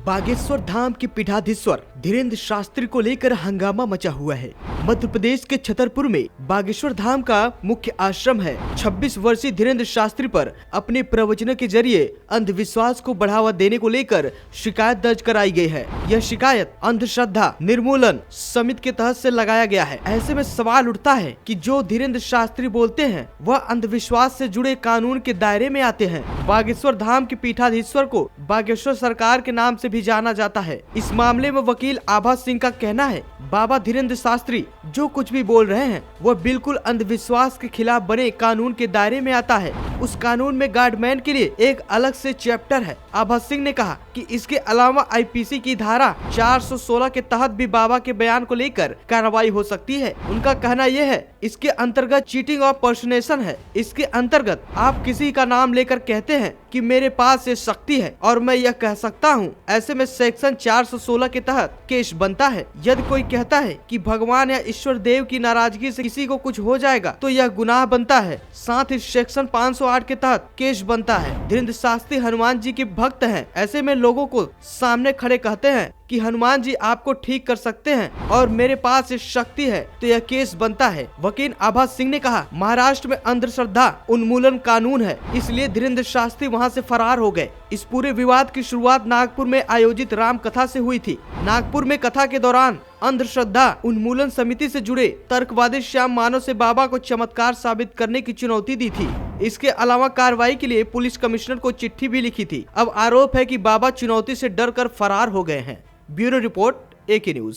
बागेश्वर धाम के पीठाधीश्वर धीरेन्द्र शास्त्री को लेकर हंगामा मचा हुआ है। मध्य प्रदेश के छतरपुर में बागेश्वर धाम का मुख्य आश्रम है। 26 वर्षीय धीरेन्द्र शास्त्री पर अपने प्रवचनों के जरिए अंधविश्वास को बढ़ावा देने को लेकर शिकायत दर्ज कराई गई है। यह शिकायत अंधश्रद्धा निर्मूलन समिति के तहत से लगाया गया है। ऐसे में सवाल उठता है कि जो धीरेन्द्र शास्त्री बोलते हैं वह अंधविश्वास से जुड़े कानून के दायरे में आते हैं। बागेश्वर धाम के पीठाधीश्वर को बागेश्वर सरकार के नाम से भी जाना जाता है। इस मामले में वकील आभा सिंह का कहना है, बाबा धीरेन्द्र शास्त्री जो कुछ भी बोल रहे हैं वह बिल्कुल अंधविश्वास के खिलाफ बने कानून के दायरे में आता है। उस कानून में गार्डमैन के लिए एक अलग से चैप्टर है। आभा सिंह ने कहा कि इसके अलावा आईपीसी की धारा 416 के तहत भी बाबा के बयान को लेकर कार्रवाई हो सकती है। उनका कहना यह है, इसके अंतर्गत चीटिंग और पर्सनेशन है। इसके अंतर्गत आप किसी का नाम लेकर कहते हैं कि मेरे पास ये शक्ति है और मैं यह कह सकता हूँ, ऐसे में सेक्शन 416 के तहत केस बनता है। यदि कोई कहता है कि भगवान या ईश्वर देव की नाराजगी से किसी को कुछ हो जाएगा तो यह गुनाह बनता है। साथ ही सेक्शन 508 के तहत केस बनता है। धीरेन्द्र शास्त्री हनुमान जी के भक्त हैं। ऐसे में लोगों को सामने खड़े कहते हैं कि हनुमान जी आपको ठीक कर सकते हैं और मेरे पास ये शक्ति है तो यह केस बनता है। वकील आभा सिंह ने कहा, महाराष्ट्र में अंधश्रद्धा उन्मूलन कानून है, इसलिए धीरेन्द्र शास्त्री वहां से फरार हो गए। इस पूरे विवाद की शुरुआत नागपुर में आयोजित राम कथा से हुई थी। नागपुर में कथा के दौरान अंधश्रद्धा उन्मूलन समिति से जुड़े तर्कवादी श्याम मानव से बाबा को चमत्कार साबित करने की चुनौती दी थी। इसके अलावा कार्रवाई के लिए पुलिस कमिश्नर को चिट्ठी भी लिखी थी। अब आरोप है कि बाबा चुनौती से डरकर फरार हो गए हैं। ब्यूरो रिपोर्ट, एके न्यूज।